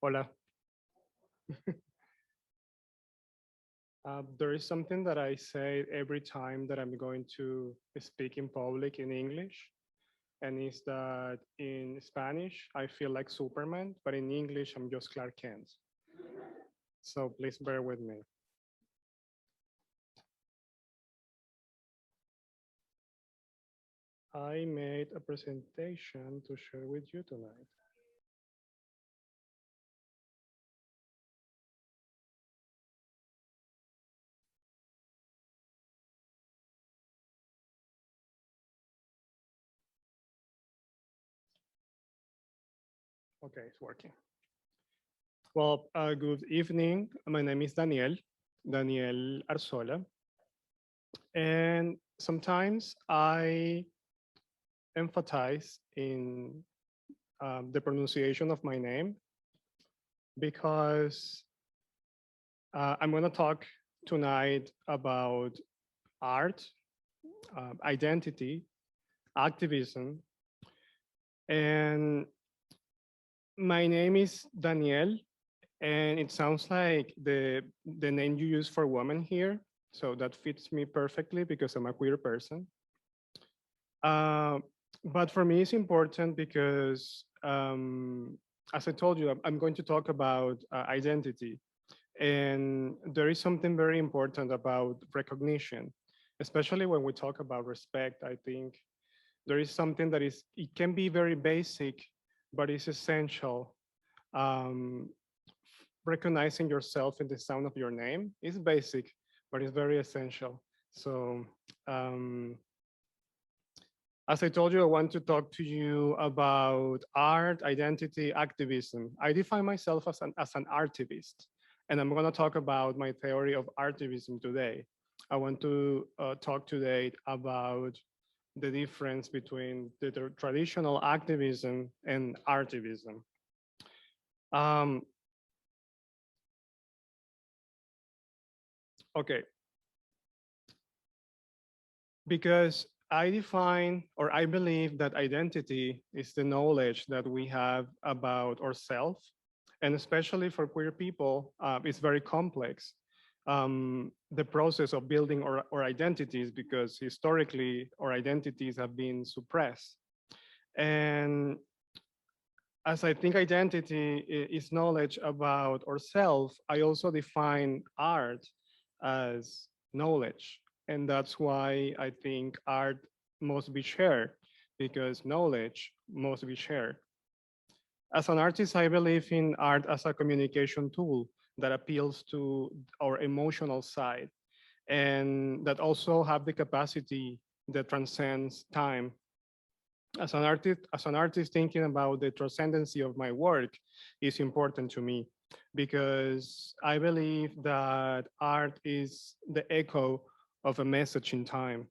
Hola. There is something that I say every time that I'm going to speak in public in English, and it's that in Spanish, I feel like Superman, but in English, I'm just Clark Kent. So please bear with me. I made a presentation to share with you tonight. Okay, it's working. Well, good evening. My name is Daniel Arzola. And sometimes I emphasize in the pronunciation of my name because I'm going to talk tonight about art, identity, activism. And my name is Daniel, and it sounds like the name you use for woman here. So that fits me perfectly because I'm a queer person. Uh, but for me, it's important because, as I told you, I'm going to talk about identity. And there is something very important about recognition, especially when we talk about respect. I think there is something that it can be very basic, but it's essential. Um, Recognizing yourself in the sound of your name is basic, but it's very essential. So, um, as I told you, I want to talk to you about art, identity, activism. I define myself as an artivist, and I'm going to talk about my theory of artivism today. I want to talk today about the difference between the traditional activism and artivism. Um, okay, because I define or I believe that identity is the knowledge that we have about ourselves. And especially for queer people, it's very complex. The process of building our identities, because historically our identities have been suppressed. And as I think identity is knowledge about ourselves, I also define art as knowledge. And that's why I think art must be shared, because knowledge must be shared. As an artist, I believe in art as a communication tool that appeals to our emotional side and that also have the capacity that transcends time. As an artist thinking about the transcendency of my work is important to me because I believe that art is the echo of a message in time.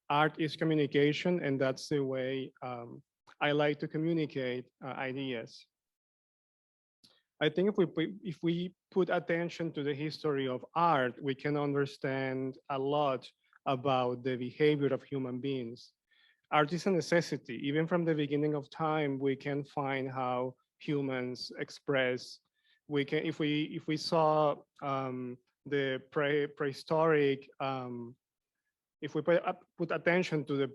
Art is communication, and that's the way I like to communicate ideas. I think if we put attention to the history of art, we can understand a lot about the behavior of human beings. Art is a necessity. Even from the beginning of time, we can find how humans express. We can, if we saw the prehistoric, if we put attention to the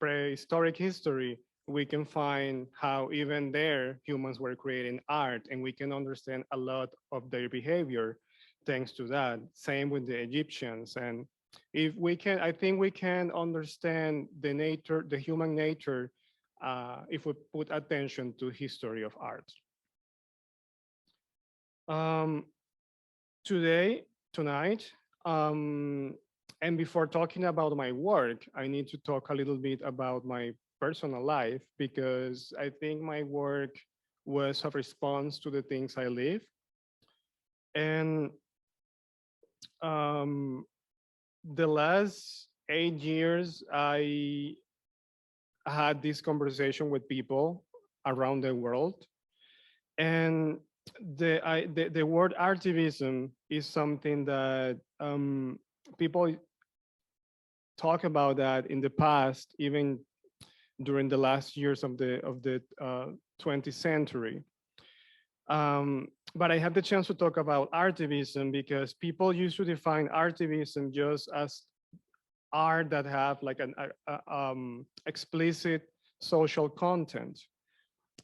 prehistoric history, we can find how even there humans were creating art, and we can understand a lot of their behavior thanks to that. Same with the Egyptians. And if we can, I think we can understand the nature, the human nature, if we put attention to history of art. Um, tonight, and before talking about my work, I need to talk a little bit about my personal life because I think my work was a response to the things I live. And um, the last 8 years, I had this conversation with people around the world. And the word artivism is something that people talk about that in the past, even during the last years of the 20th century. But I had the chance to talk about artivism because people used to define artivism just as art that have like an explicit social content.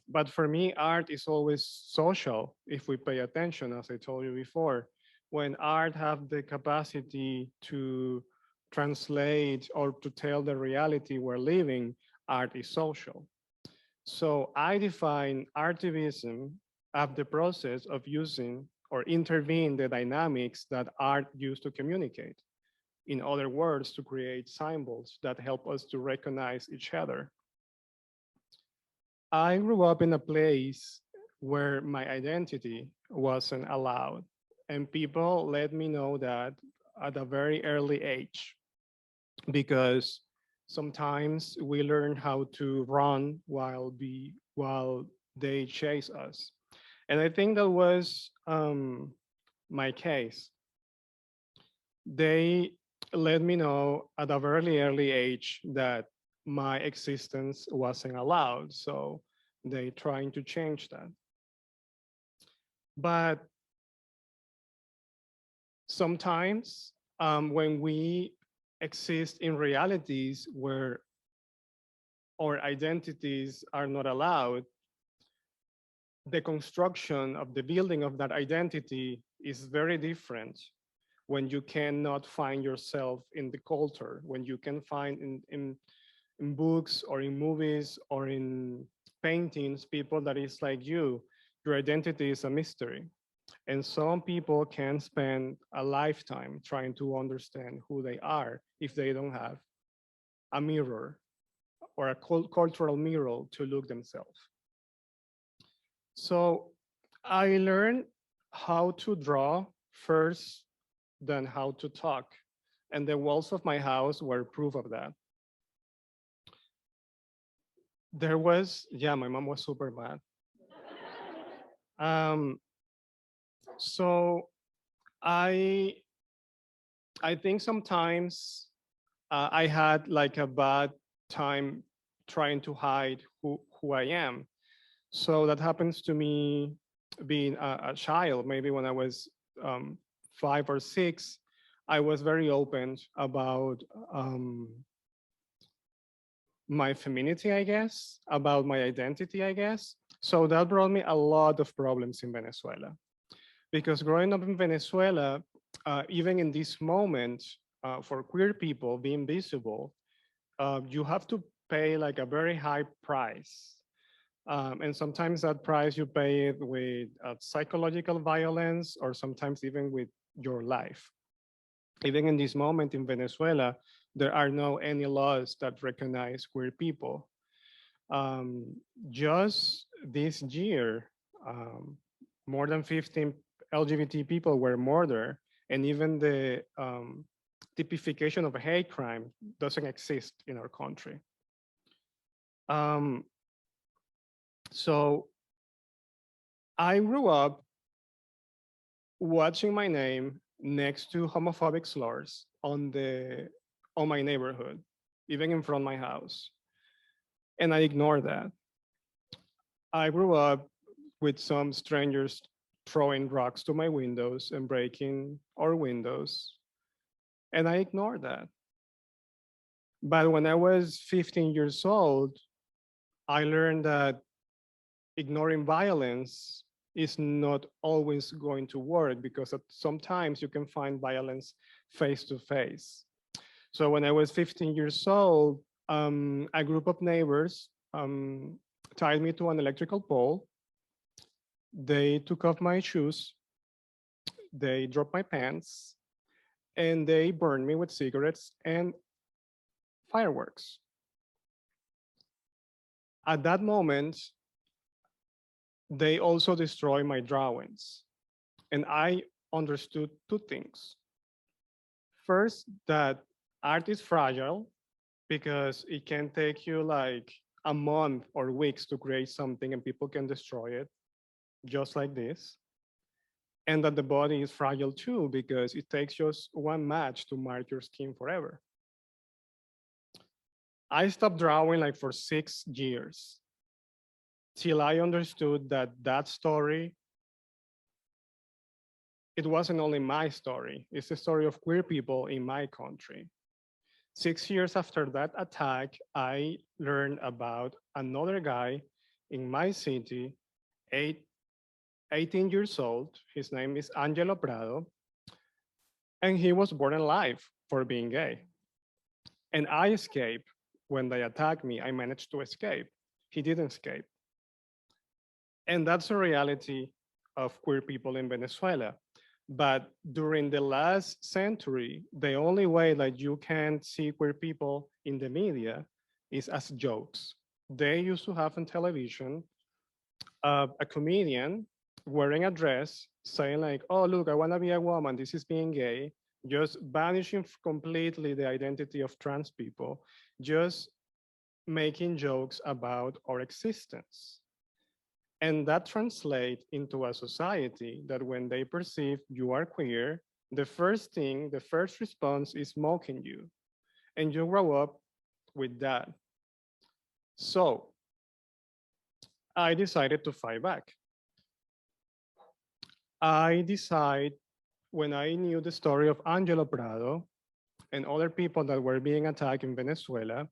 But for me, art is always social if we pay attention, as I told you before. When art have the capacity to translate or to tell the reality we're living, art is social. So I define artivism as the process of using or intervene the dynamics that art used to communicate. In other words, to create symbols that help us to recognize each other. I grew up in a place where my identity wasn't allowed, and people let me know that at a very early age because sometimes we learn how to run while they chase us. And I think that was my case. They let me know at a very early age that my existence wasn't allowed. So they trying to change that. But sometimes when we exist in realities where our identities are not allowed, the construction of the building of that identity is very different when you cannot find yourself in the culture, when you can find in books or in movies or in paintings people that is like you, your identity is a mystery. And some people can spend a lifetime trying to understand who they are if they don't have a mirror or a cultural mirror to look themselves. So I learned how to draw first than how to talk. And the walls of my house were proof of that. There was, yeah, my mom was super mad. Um, so I I think sometimes I had like a bad time trying to hide who I am. So that happens to me being a child. Maybe when I was 5 or 6, I was very open about my femininity, I guess, about my identity, I guess. So that brought me a lot of problems in Venezuela. Because growing up in Venezuela, even in this moment, for queer people being visible, you have to pay like a very high price. And sometimes that price you pay it with psychological violence or sometimes even with your life. Even in this moment in Venezuela, there are no any laws that recognize queer people. Um, just this year, um, more than 15 LGBT people were murdered, and even the typification of a hate crime doesn't exist in our country. Um, so I grew up watching my name next to homophobic slurs on my neighborhood, even in front of my house, and I ignored that. I grew up with some strangers throwing rocks to my windows and breaking our windows, and I ignored that. But when I was 15 years old, I learned that ignoring violence is not always going to work because sometimes you can find violence face to face. So when I was 15 years old, a group of neighbors tied me to an electrical pole. They took off my shoes, they dropped my pants, and they burned me with cigarettes and fireworks. At that moment, they also destroyed my drawings. And I understood two things. First, that art is fragile because it can take you like a month or weeks to create something and people can destroy it just like this. And that the body is fragile too because it takes just one match to mark your skin forever. I stopped drawing like for 6 years till I understood that that story it wasn't only my story, it's the story of queer people in my country. 6 years after that attack, I learned about another guy in my city, eight, 18 years old. His name is Angelo Prado, and he was born alive for being gay. And I escaped. When they attacked me, I managed to escape. He didn't escape. And that's the reality of queer people in Venezuela. But during the last century, the only way that you can see queer people in the media is as jokes. They used to have on television a comedian wearing a dress saying like, oh, look, I want to be a woman. This is being gay. Just banishing completely the identity of trans people, just making jokes about our existence. And that translates into a society that when they perceive you are queer, the first thing, the first response is mocking you. And you grow up with that. So I decided to fight back. I decided when I knew the story of Angelo Prado and other people that were being attacked in Venezuela,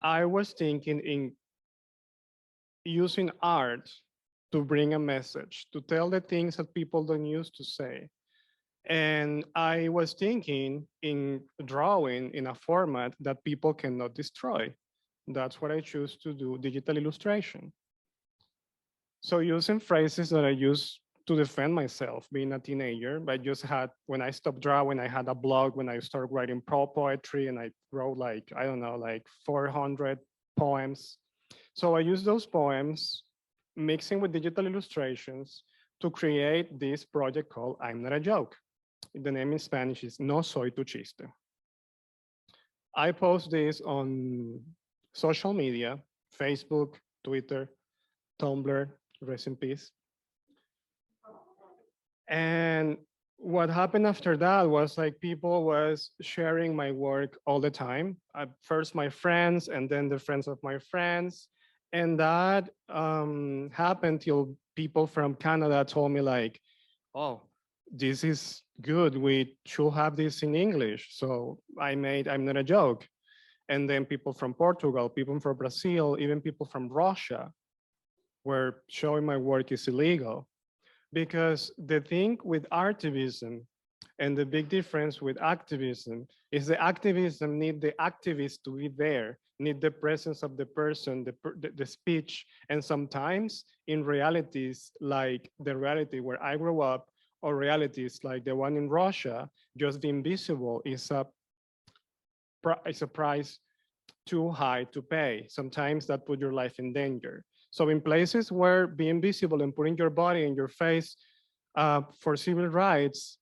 I was thinking in using art to bring a message, to tell the things that people don't used to say. And I was thinking in drawing in a format that people cannot destroy. That's what I choose to do, digital illustration. So using phrases that I use to defend myself being a teenager, I just had, when I stopped drawing, I had a blog when I started writing poetry and I wrote like, I don't know, like 400 poems. So I use those poems, mixing with digital illustrations to create this project called I'm Not a Joke. The name in Spanish is No Soy Tu Chiste. I post this on social media, Facebook, Twitter, Tumblr, rest in peace. And what happened after that was like people was sharing my work all the time. First my friends and then the friends of my friends. And that happened till people from Canada told me like, oh, this is good. We should have this in English. So I made I'm Not a Joke. And then people from Portugal, people from Brazil, even people from Russia were showing my work is illegal. Because the thing with artivism and the big difference with activism is the activism need the activist to be there, need the presence of the person, the speech. And sometimes in realities like the reality where I grew up, or realities like the one in Russia, just the invisible is a price too high to pay. Sometimes that put your life in danger. So in places where being visible and putting your body and your face for civil rights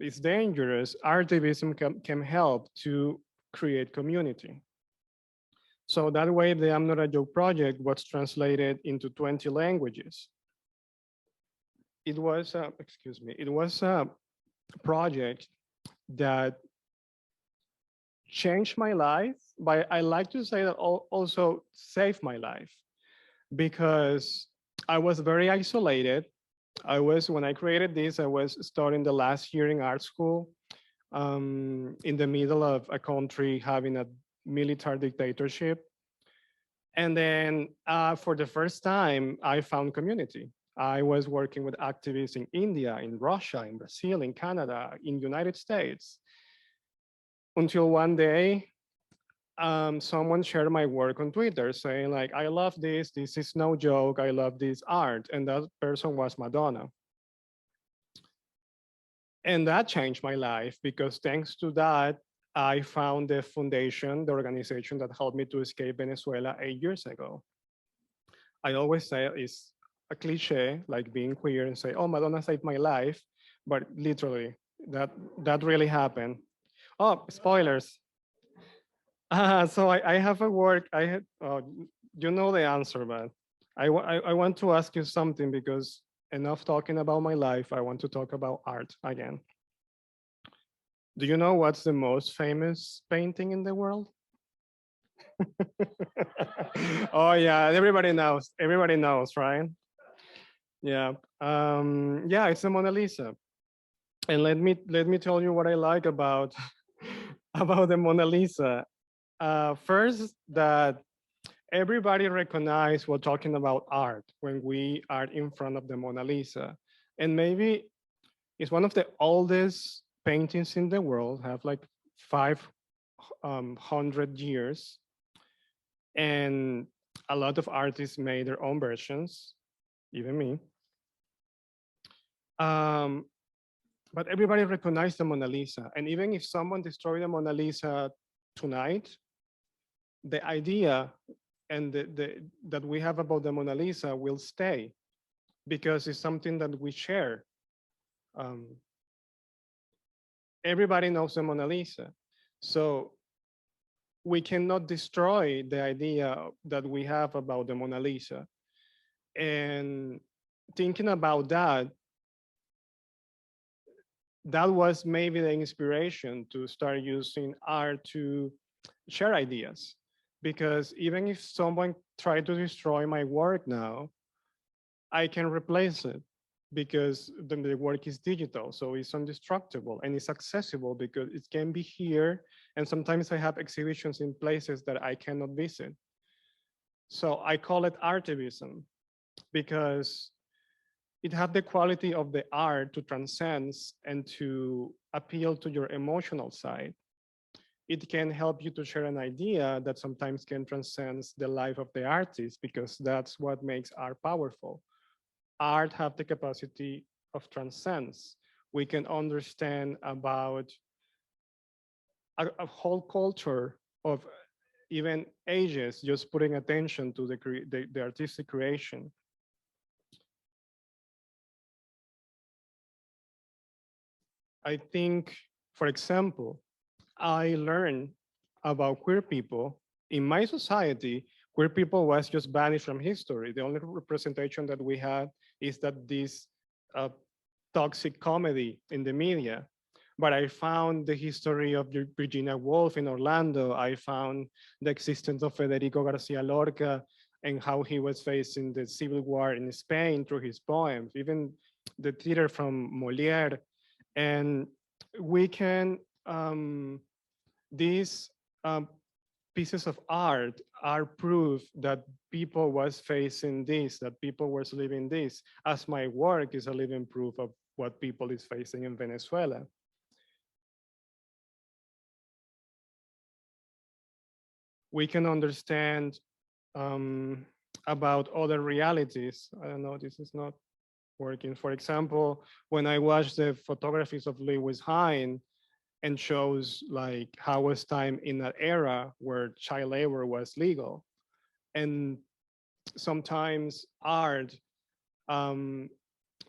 is dangerous, artivism can help to create community. So that way the I'm Not a Joke project was translated into 20 languages. It was, excuse me, it was a project that changed my life, but I like to say that also saved my life because I was very isolated. When I created this, I was studying the last year in art school in the middle of a country having a military dictatorship. And then for the first time, I found community. I was working with activists in India, in Russia, in Brazil, in Canada, in United States. Until one day, someone shared my work on Twitter saying like, I love this is no joke, I love this art. And that person was Madonna. And that changed my life because thanks to that, I found the foundation, the organization that helped me to escape Venezuela 8 years ago. I always say it's a cliche, like being queer and say, oh, Madonna saved my life. But literally, that really happened. Oh, spoilers. So I have a work, you know the answer, but I want to ask you something because enough talking about my life, I want to talk about art again. Do you know what's the most famous painting in the world? Oh yeah, everybody knows, right? Yeah, yeah, it's the Mona Lisa. And let me tell you what I like about about the Mona Lisa. First, that everybody recognize we're talking about art when we are in front of the Mona Lisa, and maybe it's one of the oldest paintings in the world. Have like 500 years, and a lot of artists made their own versions, even me. Um, but everybody recognized the Mona Lisa. And even if someone destroyed the Mona Lisa tonight, the idea and that we have about the Mona Lisa will stay because it's something that we share. Um, Everybody knows the Mona Lisa. So we cannot destroy the idea that we have about the Mona Lisa. And thinking about that, that was maybe the inspiration to start using art to share ideas. Because even if someone tried to destroy my work now, I can replace it because the work is digital. So it's indestructible and it's accessible because it can be here. And sometimes I have exhibitions in places that I cannot visit. So I call it artivism because it had the quality of the art to transcend and to appeal to your emotional side. It can help you to share an idea that sometimes can transcend the life of the artist because that's what makes art powerful. Art have the capacity of transcends. We can understand about a whole culture of even ages just putting attention to the artistic creation. I think, for example, I learned about queer people. In my society, queer people was just banished from history. The only representation that we had is that this uh, toxic comedy in the media. But I found the history of Virginia Woolf in Orlando. I found the existence of Federico Garcia Lorca and how he was facing the civil war in Spain through his poems, even the theater from Moliere. And we can these pieces of art are proof that people was facing this, that people was living this, as my work is a living proof of what people is facing in Venezuela. We can understand about other realities. I don't know, this is not working. For example, when I watched the photographies of Lewis Hine, and shows like how was time in that era where child labor was legal. And sometimes art um,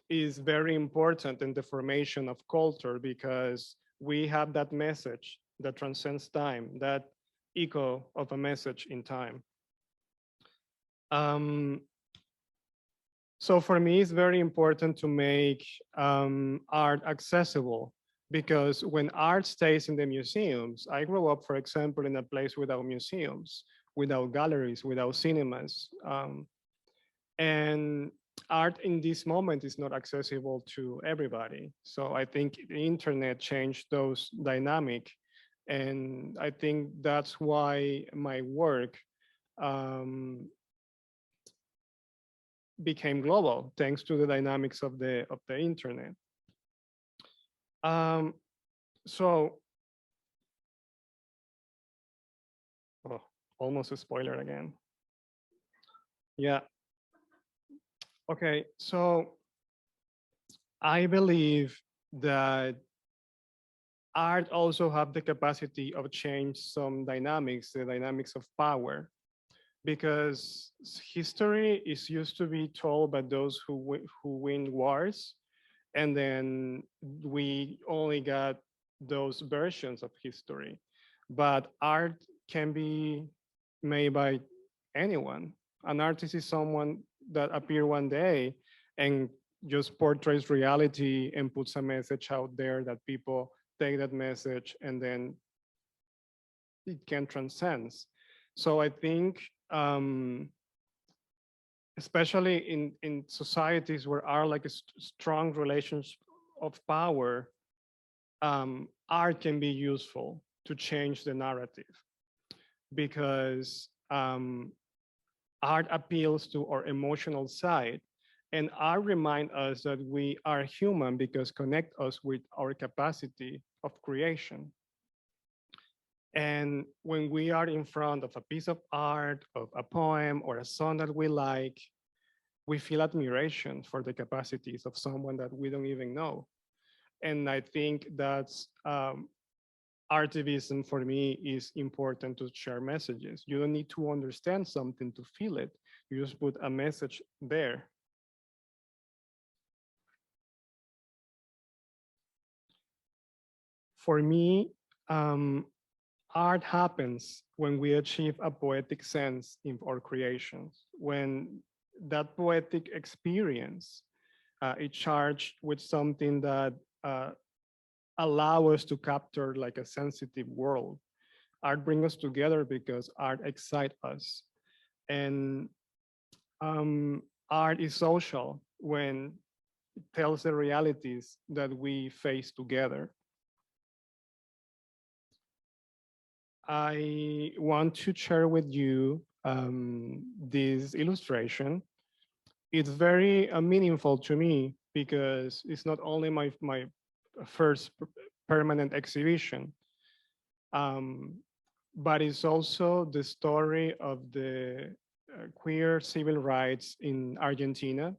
is very important in the formation of culture because we have that message that transcends time, that echo of a message in time. Um, so for me, it's very important to make art accessible because when art stays in the museums, I grew up, for example, in a place without museums, without galleries, without cinemas. And art in this moment is not accessible to everybody. So I think the internet changed those dynamic. And I think that's why my work became global thanks to the dynamics of the internet. Um, so, oh, almost a spoiler again. Yeah. Okay. So I believe that art also have the capacity of change some dynamics, the dynamics of power, because history is used to be told by those who win wars, and then we only got those versions of history. But art can be made by anyone. An artist is someone that appear one day and just portrays reality and puts a message out there that people take that message and then it can transcend. So I think, especially in societies where are like a strong relations of power, art can be useful to change the narrative because art appeals to our emotional side, and art remind us that we are human because connect us with our capacity of creation. And when we are in front of a piece of art, of a poem, or a song that we like, we feel admiration for the capacities of someone that we don't even know. And I think that's artivism for me is important to share messages. You don't need to understand something to feel it. You just put a message there. For me, um, art happens when we achieve a poetic sense in our creations, when that poetic experience is charged with something that uh, allow us to capture like a sensitive world. Art brings us together because art excites us. And art is social when it tells the realities that we face together. I want to share with you this illustration. It's very meaningful to me because it's not only my first permanent exhibition, um, but it's also the story of the queer civil rights in Argentina.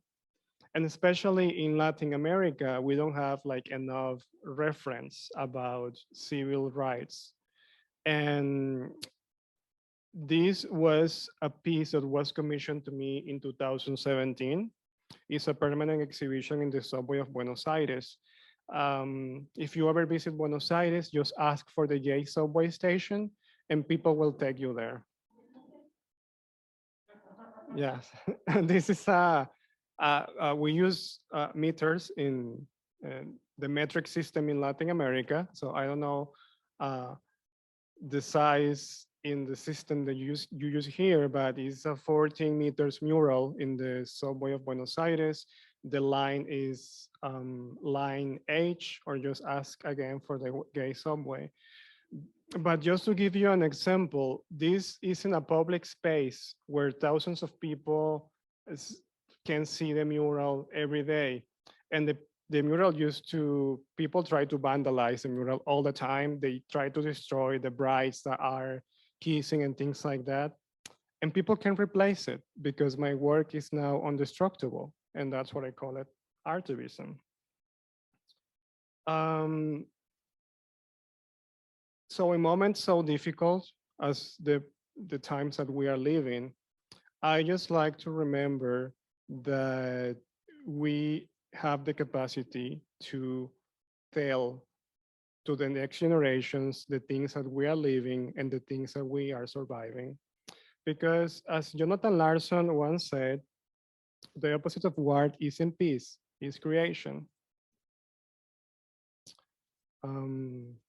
And especially in Latin America, we don't have like enough reference about civil rights. And this was a piece that was commissioned to me in 2017. It's a permanent exhibition in the subway of Buenos Aires. If you ever visit Buenos Aires, just ask for the J subway station and people will take you there. Yes, this is we use meters in the metric system in Latin America. So I don't know uh, the size in the system that you use here, but it's a 14 meters mural in the subway of Buenos Aires. The line is line H, or just ask again for the gay subway. But just to give you an example, this isn't a public space where thousands of people can see the mural every day. And the mural used to, people try to vandalize the mural all the time. They try to destroy the brides that are kissing and things like that. And people can replace it because my work is now indestructible. And that's what I call it, artivism. Um, so in moments so difficult as the times that we are living, I just like to remember that we have the capacity to tell to the next generations the things that we are living and the things that we are surviving. Because as Jonathan Larson once said, the opposite of war isn't peace, it's creation.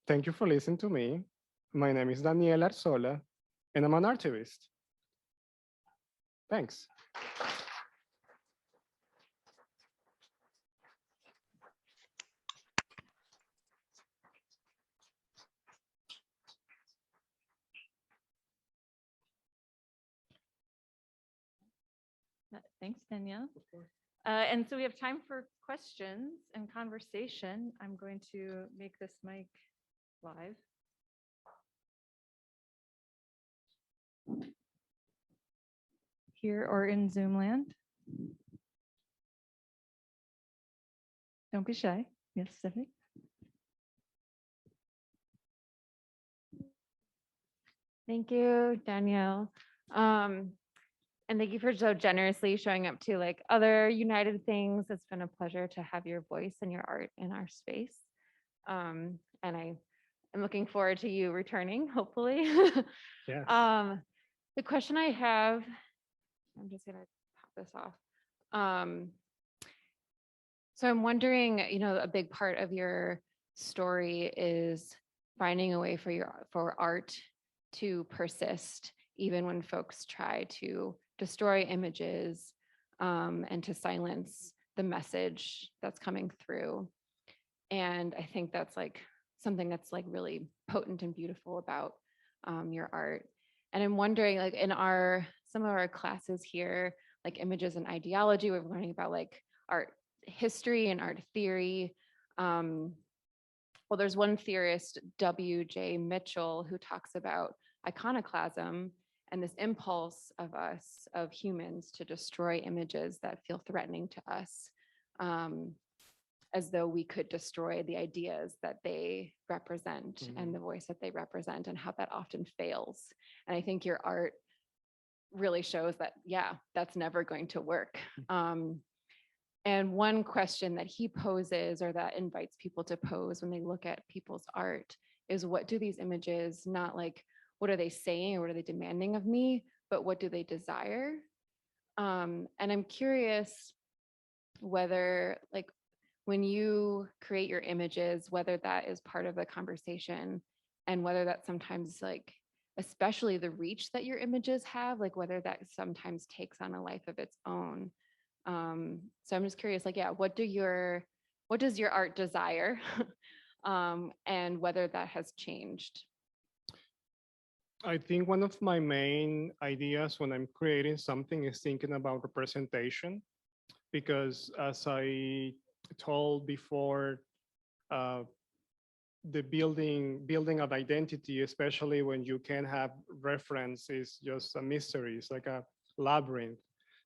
Thank you for listening to me. My name is Daniel Arzola, and I'm an artivist. Thanks. Thanks, Danielle. And so we have time for questions and conversation. I'm going to make this mic live. Here or in Zoom land. Don't be shy. Yes, Stephanie. Thank you, Danielle. And thank you for so generously showing up to like other United things. It's been a pleasure to have your voice and your art in our space. And I am looking forward to you returning, hopefully. Yes. The question I have, I'm just gonna pop this off. So I'm wondering, a big part of your story is finding a way for art to persist, even when folks try to destroy images and to silence the message that's coming through. And I think that's like something that's like really potent and beautiful about your art. And I'm wondering, like in some of our classes here, like images and ideology, we're learning about like art history and art theory. Well, there's one theorist, W.J. Mitchell, who talks about iconoclasm and this impulse of us, of humans, to destroy images that feel threatening to us, as though we could destroy the ideas that they represent and the voice that they represent, and how that often fails. And I think your art really shows that, yeah, that's never going to work. And one question that he poses, or that invites people to pose when they look at people's art, is what do these images, not like what are they saying or what are they demanding of me, but what do they desire? And I'm curious whether, like, when you create your images, whether that is part of the conversation, and whether that sometimes, like, especially the reach that your images have, like whether that sometimes takes on a life of its own. So I'm just curious, like, yeah, what does your art desire? And whether that has changed. I think one of my main ideas when I'm creating something is thinking about representation, because as I told before, uh, the building of identity, especially when you can have reference, is just a mystery. It's like a labyrinth.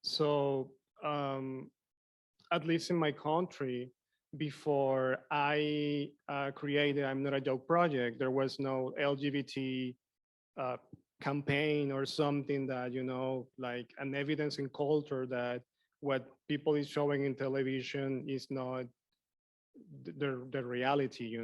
So at least in my country, before I created I'm Not a Joke project, there was no LGBT uh, campaign or something that, like an evidence in culture that what people is showing in television is not the reality.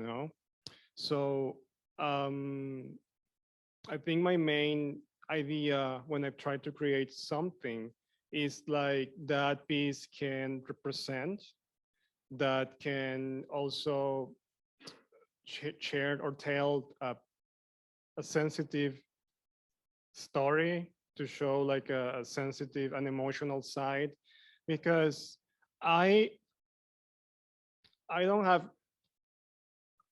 So I think my main idea when I try to create something is like that piece can represent, that can also share or tell a sensitive story, to show like a sensitive and emotional side, because I I don't have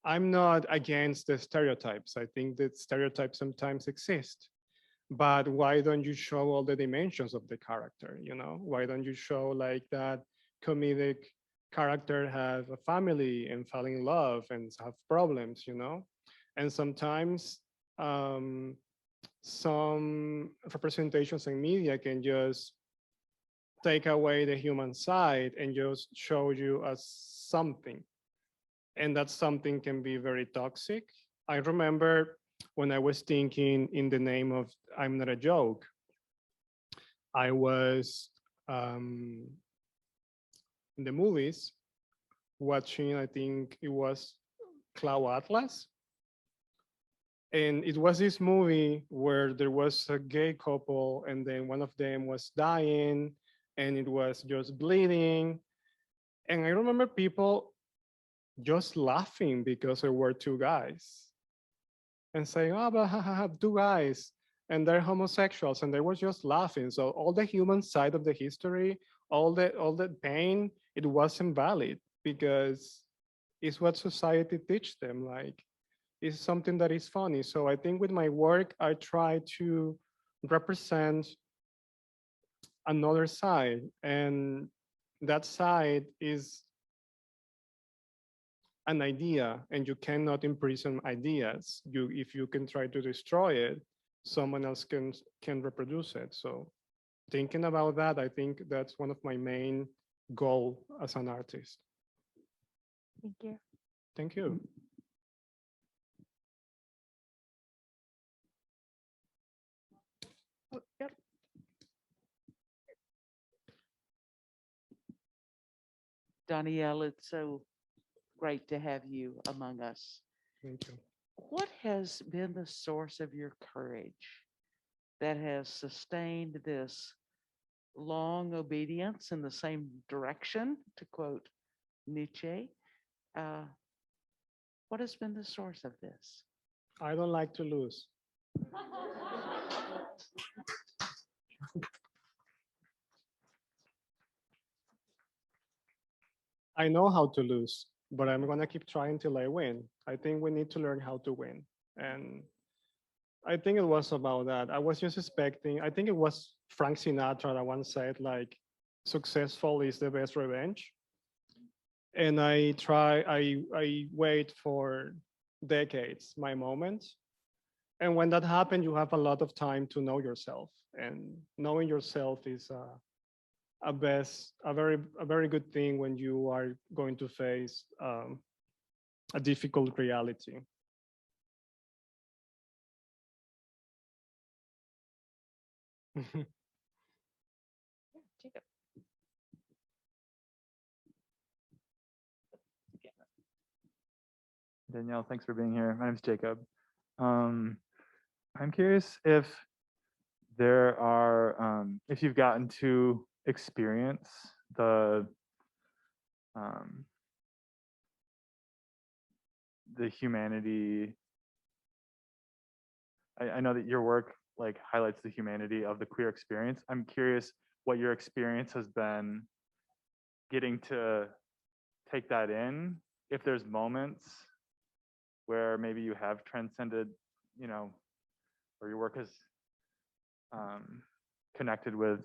I'm not against the stereotypes. I think that stereotypes sometimes exist, but why don't you show all the dimensions of the character? Why don't you show like that comedic character have a family and fall in love and have problems? And sometimes some representations in media can just take away the human side and just show you as something, and that something can be very toxic. I remember when I was thinking in the name of I'm Not a Joke, I was in the movies watching, I think it was Cloud Atlas. And it was this movie where there was a gay couple, and then one of them was dying, and it was just bleeding. And I remember people just laughing because there were two guys and saying, "Oh, but two guys, and they're homosexuals," and they were just laughing. So all the human side of the history, all the pain, it wasn't valid because it's what society teach them. Like, it's something that is funny. So I think with my work, I try to represent another side, and that side is an idea, and you cannot imprison ideas. If you can try to destroy it, someone else can reproduce it. So thinking about that, I think that's one of my main goal as an artist. Thank you. Thank you. Oh, yep. Danielle, it's so great to have you among us. Thank you. What has been the source of your courage that has sustained this long obedience in the same direction, to quote Nietzsche? Uh, what has been the source of this? I don't like to lose. I know how to lose. but I'm gonna keep trying till I win. I think we need to learn how to win. And I think it was about that. I was just expecting, I think it was Frank Sinatra that once said, like, successful is the best revenge. And I wait for decades, my moment. And when that happens, you have a lot of time to know yourself. And knowing yourself is a very good thing when you are going to face a difficult reality. Jacob. Danielle, thanks for being here. My name's Jacob. Um, I'm curious if there are, if you've gotten to experience um, the humanity. I know that your work like highlights the humanity of the queer experience. I'm curious what your experience has been getting to take that in. If there's moments where maybe you have transcended, you know, or your work has connected with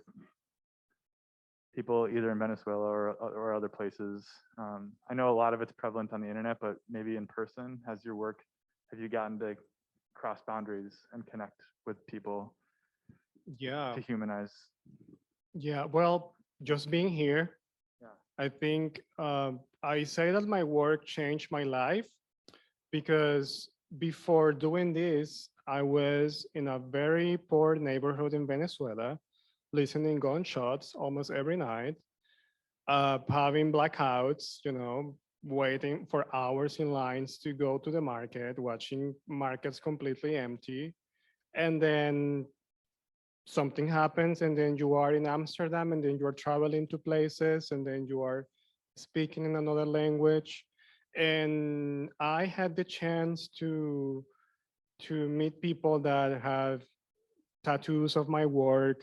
people either in Venezuela or other places. I know a lot of it's prevalent on the internet, but maybe in person, have you gotten to cross boundaries and connect with people Yeah, to humanize? yeah. Well, just being here, Yeah. I think I say that my work changed my life because before doing this, I was in a very poor neighborhood in Venezuela, listening gunshots almost every night, having blackouts, waiting for hours in lines to go to the market, watching markets completely empty. And then something happens, and then you are in Amsterdam, and then you're traveling to places, and then you are speaking in another language. And I had the chance to meet people that have tattoos of my work,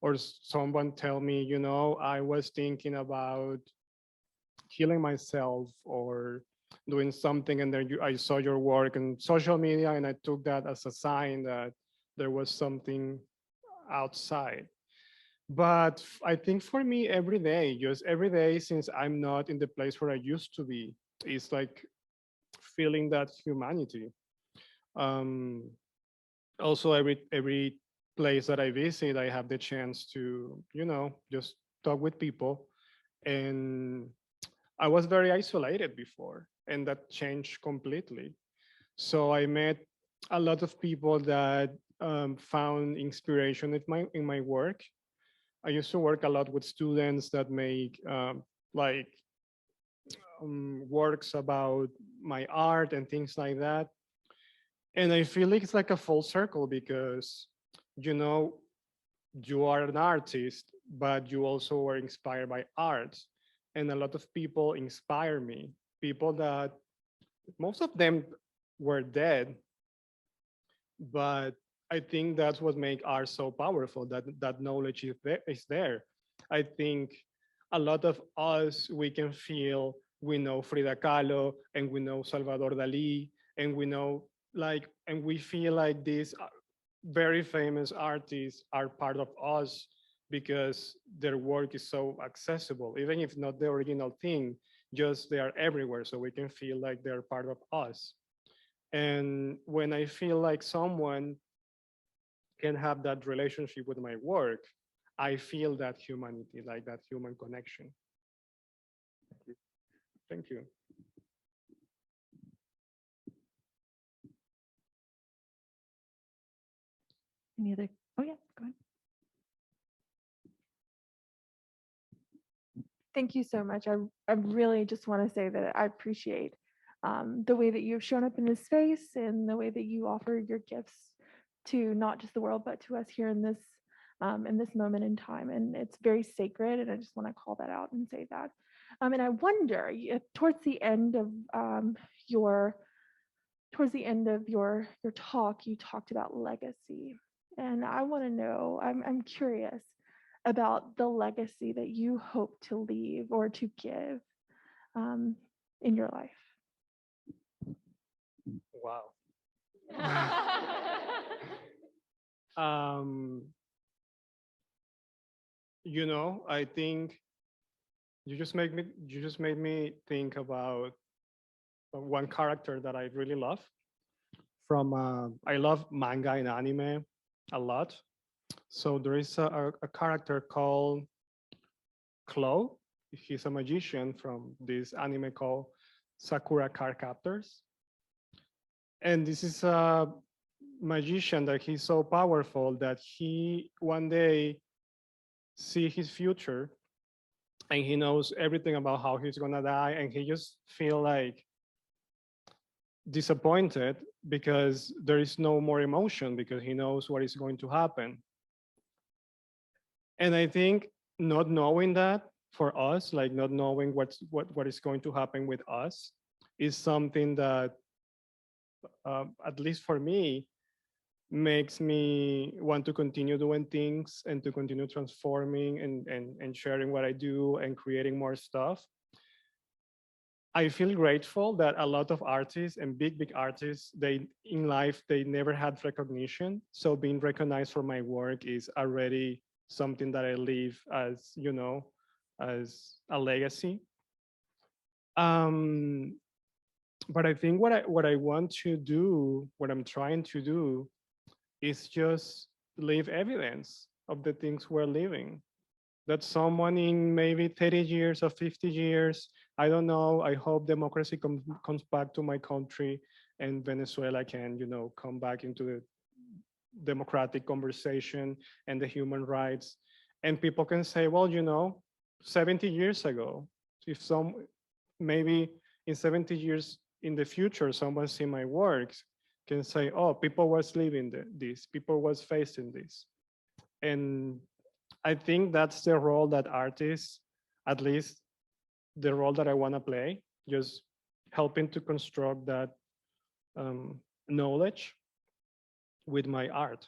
or someone tell me, I was thinking about killing myself or doing something, and then I saw your work on social media, and I took that as a sign that there was something outside. But I think for me, every day, just every day, since I'm not in the place where I used to be, it's like feeling that humanity. Um, Also, every place that I visit, I have the chance to, just talk with people. And I was very isolated before, and that changed completely. So I met a lot of people that found inspiration in my work. I used to work a lot with students that make like works about my art and things like that. And I feel like it's like a full circle because, you know, you are an artist, but you also are inspired by art. And a lot of people inspire me. People that most of them were dead, but I think that's what makes art so powerful, that knowledge is there. I think a lot of us, we can feel, we know Frida Kahlo and we know Salvador Dali, and we know and we feel like these very famous artists are part of us because their work is so accessible, even if not the original thing, just they are everywhere. So we can feel like they're part of us. And when I feel like someone can have that relationship with my work, I feel that humanity, like that human connection. Thank you. Thank you. Any other? Oh, yeah, go ahead. Thank you so much. I really just want to say that I appreciate the way that you've shown up in this space and the way that you offer your gifts to not just the world, but to us here in this moment in time. And it's very sacred. And I just want to call that out and say that. And I wonder, towards the end of your your talk, you talked about legacy. And I want to know, I'm curious about the legacy that you hope to leave or to give. Um, in your life? Wow. Um, I think you just made me think about one character that I really love from I love manga and anime a lot. So there is a character called Chloe. He's a magician from this anime called Sakura Card Captors. And this is a magician that he's so powerful that he one day see his future and he knows everything about how he's gonna die, and he just feel like disappointed because there is no more emotion because he knows what is going to happen. And I think not knowing that for us, like not knowing what is going to happen with us, is something that, at least for me, makes me want to continue doing things and to continue transforming and sharing what I do and creating more stuff. I feel grateful that a lot of artists and big artists, they in life, they never had recognition. So being recognized for my work is already something that I leave as, as a legacy. Um, but I think what I want to do, what I'm trying to do, is just leave evidence of the things we're living. That someone in maybe 30 years or 50 years, I don't know, I hope democracy comes back to my country and Venezuela can, come back into the democratic conversation and the human rights. And people can say, well, 70 years ago, if maybe in 70 years in the future, someone see my works, can say, oh, people was living this, people was facing this. And I think that's the role that artists, at least the role that I want to play, just helping to construct that knowledge with my art.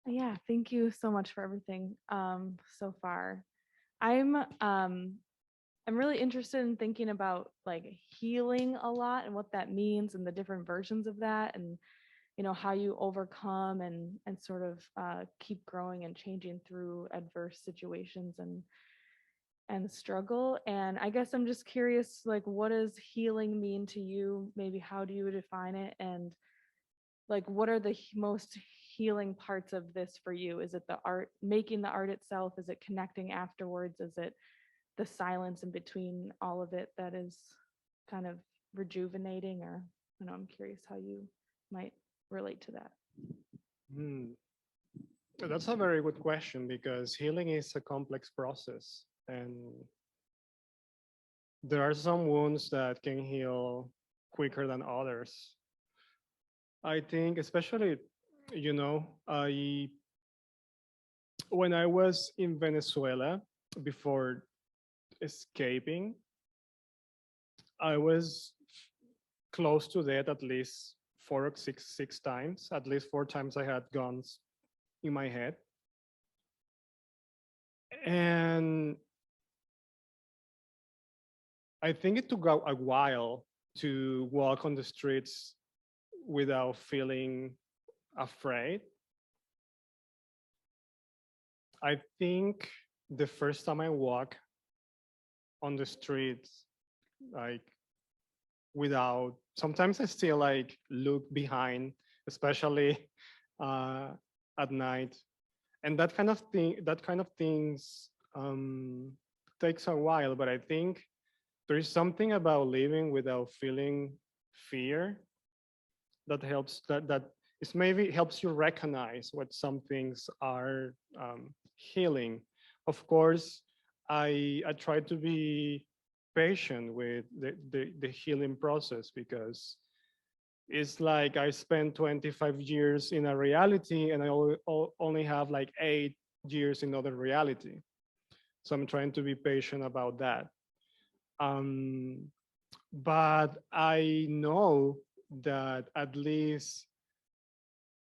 Yeah, thank you so much for everything so far. I'm really interested in thinking about like healing a lot and what that means and the different versions of that, and how you overcome and sort of keep growing and changing through adverse situations and struggle. And I guess I'm just curious, like, what does healing mean to you? Maybe how do you define it? And like, what are the most healing parts of this for you? Is it the art, making the art itself? Is it connecting afterwards? Is it the silence in between all of it that is kind of rejuvenating? Or, I'm curious how you might relate to that. Hmm. That's a very good question because healing is a complex process. And there are some wounds that can heal quicker than others. I think, especially, I when I was in Venezuela before escaping, I was close to death at least four or six times. At least 4 times I had guns in my head. And I think it took a while to walk on the streets without feeling afraid. I think the first time I walk on the streets, like without, sometimes I still like look behind, especially uh, at night. And that kind of things takes a while, but I think there is something about living without feeling fear that helps, that is maybe helps you recognize what some things are healing. Of course, I try to be patient with the healing process because it's like I spent 25 years in a reality and I only have like 8 years in other reality. So I'm trying to be patient about that. Um, but I know that at least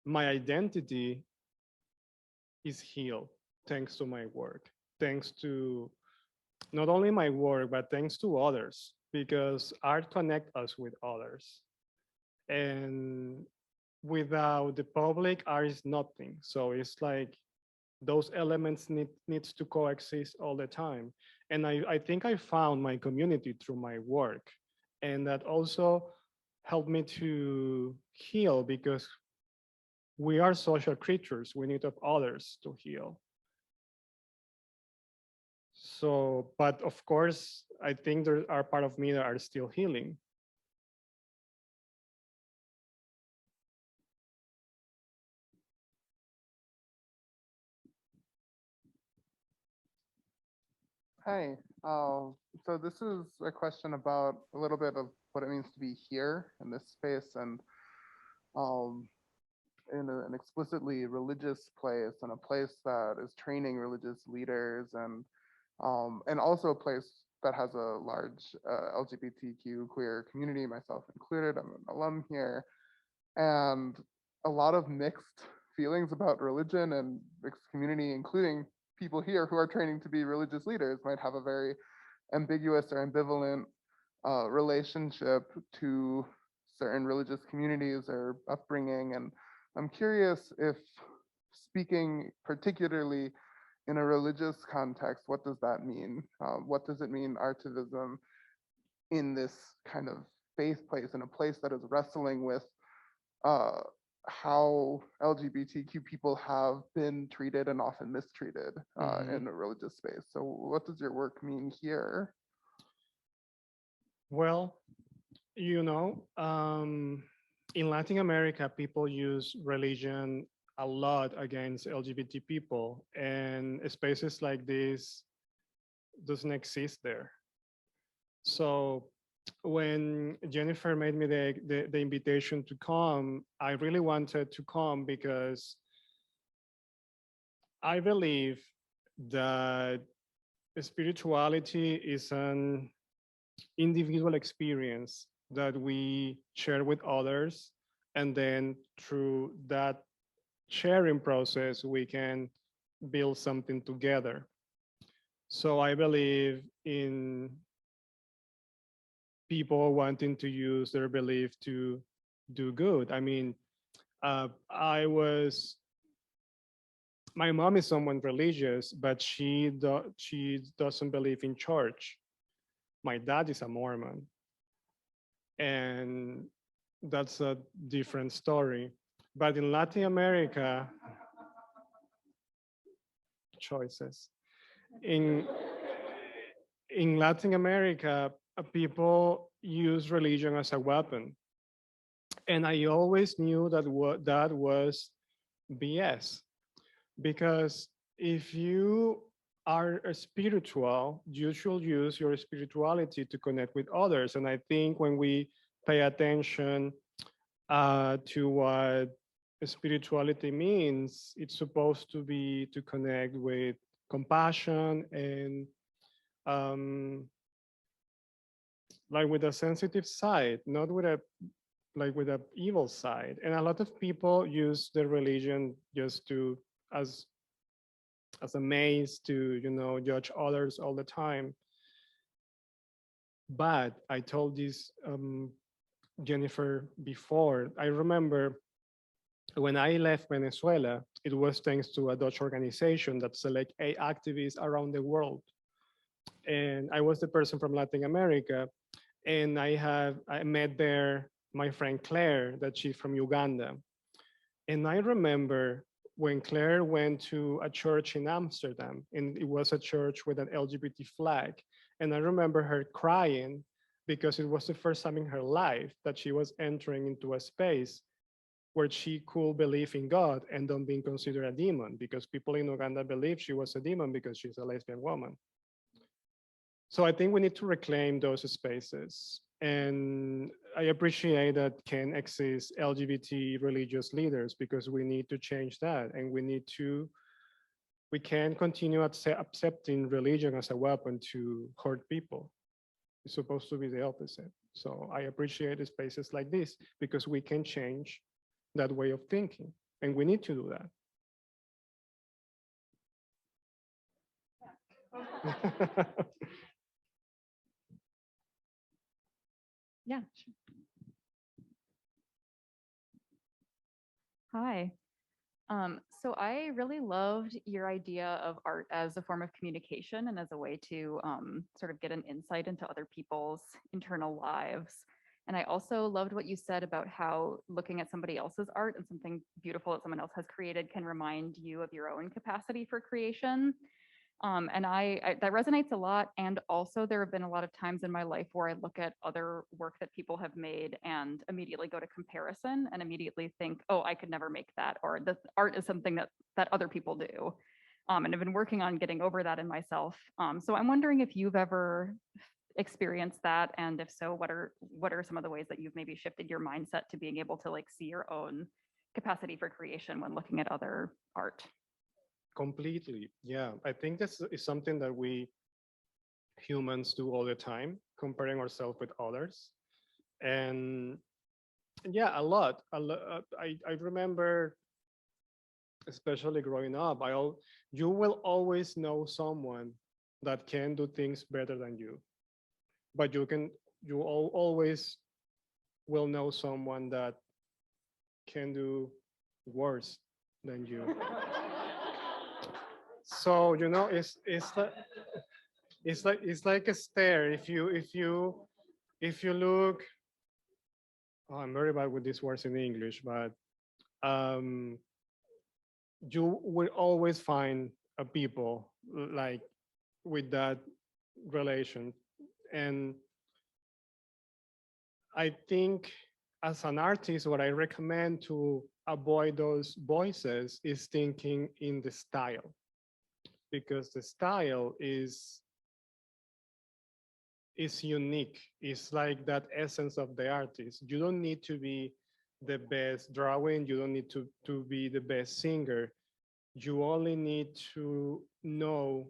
my identity is healed thanks to my work, thanks to not only my work, but thanks to others, because art connects us with others. And without the public, art is nothing. So it's like those elements needs to coexist all the time. And I think I found my community through my work. And that also helped me to heal because we are social creatures. We need of others to heal. So, but of course, I think there are part of me that are still healing. Hi. So this is a question about a little bit of what it means to be here in this space and um, in an explicitly religious place and a place that is training religious leaders and also a place that has a large LGBTQ queer community, myself included. I'm an alum here, and a lot of mixed feelings about religion and mixed community, including people here who are training to be religious leaders, might have a very ambiguous or ambivalent relationship to certain religious communities or upbringing. And I'm curious if speaking particularly in a religious context, what does that mean? What does it mean, artivism, in this kind of faith place, in a place that is wrestling with uh, how LGBTQ people have been treated and often mistreated in a religious space. So what does your work mean here? Well, in Latin America, people use religion a lot against LGBT people, and spaces like this doesn't exist there. So when Jennifer made me the invitation to come, I really wanted to come because I believe that spirituality is an individual experience that we share with others. And then through that sharing process, we can build something together. So I believe in people wanting to use their belief to do good. I mean, my mom is someone religious, but she doesn't believe in church. My dad is a Mormon, and that's a different story. But in Latin America, choices. In in Latin America, people use religion as a weapon, and I always knew that that was BS, because if you are a spiritual, you should use your spirituality to connect with others. And I think when we pay attention to what spirituality means, it's supposed to be to connect with compassion and like with a sensitive side, not with a like with a evil side. And a lot of people use their religion just to as as a maze to judge others all the time. But I told this Jennifer before. I remember when I left Venezuela, it was thanks to a Dutch organization that select 8 activists around the world. And I was the person from Latin America. And I met there my friend Claire, that she's from Uganda. And I remember when Claire went to a church in Amsterdam, and it was a church with an LGBT flag. And I remember her crying because it was the first time in her life that she was entering into a space where she could believe in God and don't being considered a demon, because people in Uganda believe she was a demon because she's a lesbian woman. So I think we need to reclaim those spaces. And I appreciate that can exist LGBT religious leaders, because we need to change that. And we can't continue accepting religion as a weapon to hurt people. It's supposed to be the opposite. So I appreciate spaces like this, because we can change that way of thinking. And we need to do that. Yeah. Sure. Hi. So I really loved your idea of art as a form of communication and as a way to sort of get an insight into other people's internal lives. And I also loved what you said about how looking at somebody else's art and something beautiful that someone else has created can remind you of your own capacity for creation. And that resonates a lot. And also, there have been a lot of times in my life where I look at other work that people have made and immediately go to comparison and immediately think, oh, I could never make that, or this art is something that other people do. And I've been working on getting over that in myself. So I'm wondering if you've ever experienced that, and if so, what are some of the ways that you've maybe shifted your mindset to being able to like see your own capacity for creation when looking at other art? Completely. Yeah. I think this is something that we humans do all the time, comparing ourselves with others. And yeah, a lot. I remember, especially growing up, you will always know someone that can do things better than you, but always will know someone that can do worse than you. So it's like a stare. If you look, oh, I'm very bad with these words in English, but um, you will always find a people like with that relation. And I think as an artist, what I recommend to avoid those voices is thinking in the style, because the style is unique. It's like that essence of the artist. You don't need to be the best drawing. You don't need to be the best singer. You only need to know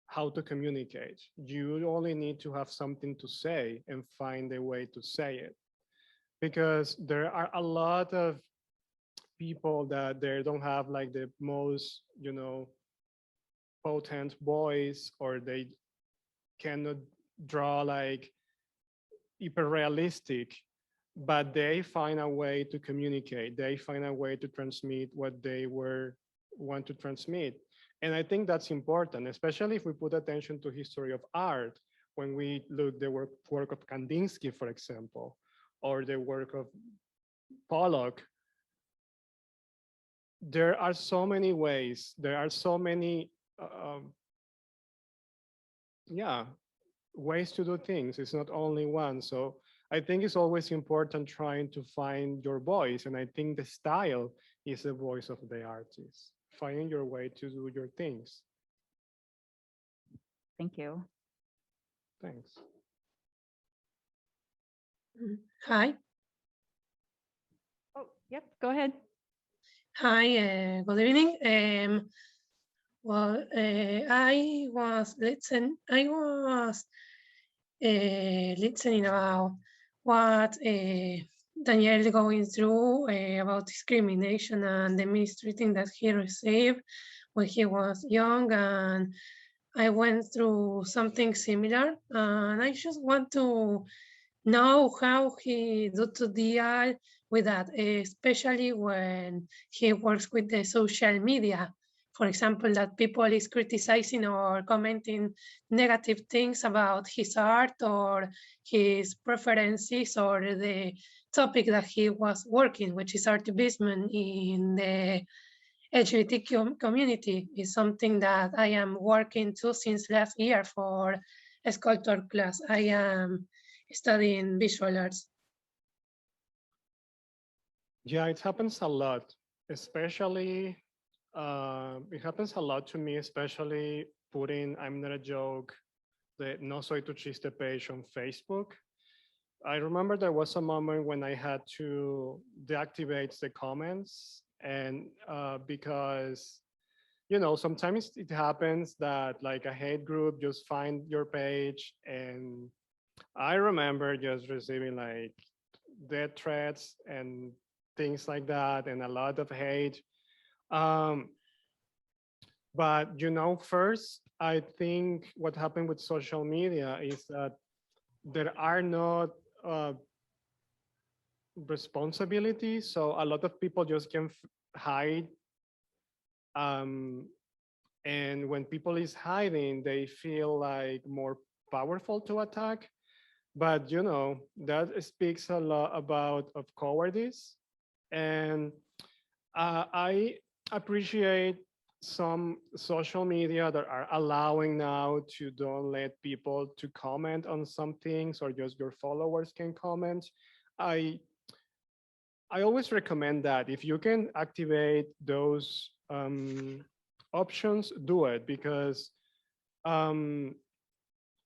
how to communicate. You only need to have something to say and find a way to say it. Because there are a lot of people that they don't have like the most, potent voice, or they cannot draw like hyper realistic, but they find a way to communicate. They find a way to transmit what they want to transmit. And I think that's important, especially if we put attention to history of art, when we look the work of Kandinsky, for example, or the work of Pollock. There are so many ways, there are so many yeah, ways to do things. It's not only one. So I think it's always important trying to find your voice. And I think the style is the voice of the artist, finding your way to do your things. Thank you. Thanks. Hi. Oh, yep, go ahead. Hi, good evening. I was listening about what Daniel is going through about discrimination and the mistreating that he received when he was young, and I went through something similar, and I just want to know how he do to deal with that, especially when he works with the social media. For example, that people is criticizing or commenting negative things about his art or his preferences or the topic that he was working, which is activism in the LGBT community, is something that I am working to since last year for a sculptor class. I am studying visual arts. Yeah, it happens a lot, especially, it happens a lot to me, especially putting I'm Not a Joke, the No Soy Tu Chiste page on Facebook. I remember there was a moment when I had to deactivate the comments, and because sometimes it happens that like a hate group just find your page, and I remember just receiving like death threats and things like that, and a lot of hate. Um, But first, I think what happened with social media is that there are not uh, responsibilities. So a lot of people just can hide. And when people is hiding, they feel like more powerful to attack. But that speaks a lot about of cowardice. And I appreciate some social media that are allowing now to don't let people to comment on some things, or just your followers can comment. I I always recommend that if you can activate those options, do it, because um,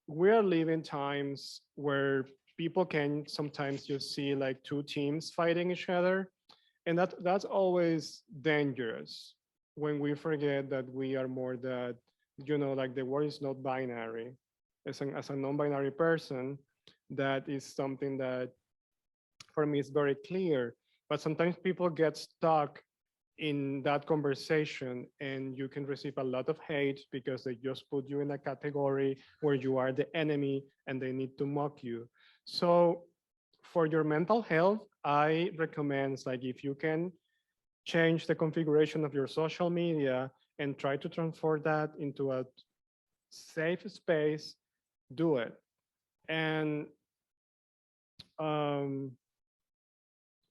we are living times where people can sometimes just see like two teams fighting each other, and that's always dangerous when we forget that we are more that like the world is not binary. As a non-binary person, that is something that for me is very clear. But sometimes people get stuck in that conversation, and you can receive a lot of hate because they just put you in a category where you are the enemy and they need to mock you. So for your mental health, I recommend, like, if you can change the configuration of your social media and try to transform that into a safe space, do it. And um,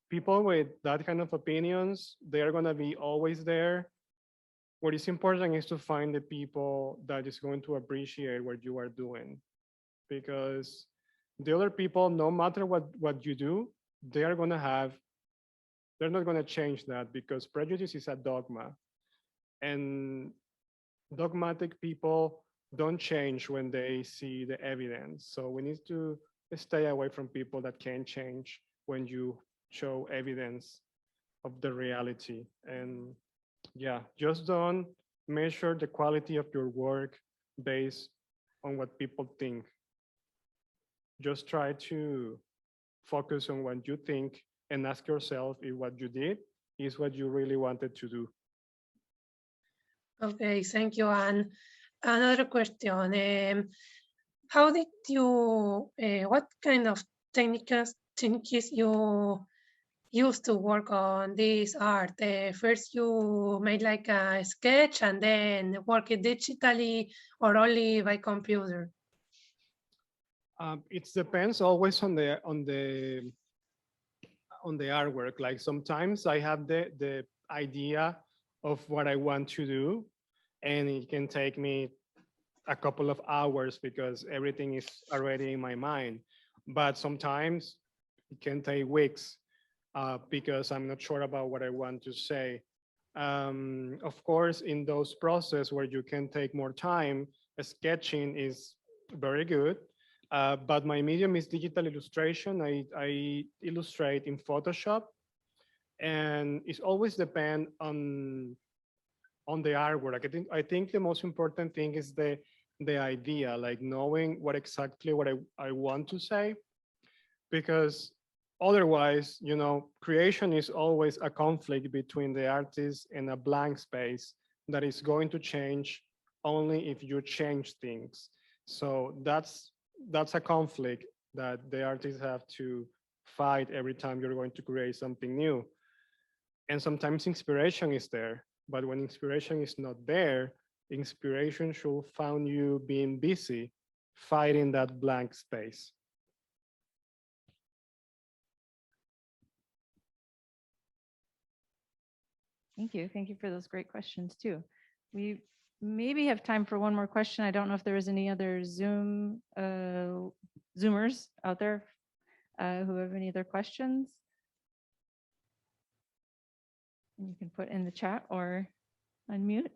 people with that kind of opinions, they are going to be always there. What is important is to find the people that is going to appreciate what you are doing, because the other people, no matter what you do, they are going to have, they're not going to change that, because prejudice is a dogma, and dogmatic people don't change when they see the evidence. So we need to stay away from people that can change when you show evidence of the reality. And yeah, just don't measure the quality of your work based on what people think. Just try to focus on what you think and ask yourself if what you did is what you really wanted to do. Okay, thank you. And another question. How did you, what kind of techniques you used to work on this art? First you made like a sketch and then work it digitally or only by computer? It depends always on the artwork. Like sometimes I have the idea of what I want to do, and it can take me a couple of hours because everything is already in my mind. But sometimes it can take weeks because I'm not sure about what I want to say. Of course, in those process where you can take more time, sketching is very good. But my medium is digital illustration. I illustrate in Photoshop, and it's always depend on the artwork. I think the most important thing is the idea, like knowing what exactly what I want to say, because otherwise, creation is always a conflict between the artist and a blank space that is going to change only if you change things. So that's a conflict that the artists have to fight every time you're going to create something new. And sometimes inspiration is there, but when inspiration is not there, inspiration should find you being busy fighting that blank space. Thank you. Thank you for those great questions too. We maybe have time for one more question. I don't know if there is any other Zoomers out there who have any other questions. And you can put in the chat or unmute.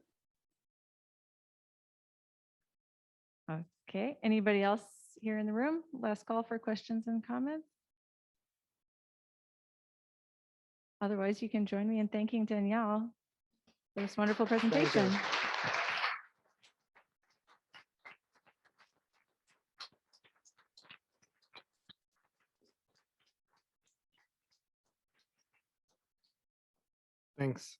Okay, anybody else here in the room? Last call for questions and comments. Otherwise, you can join me in thanking Danielle for this wonderful presentation. Thanks.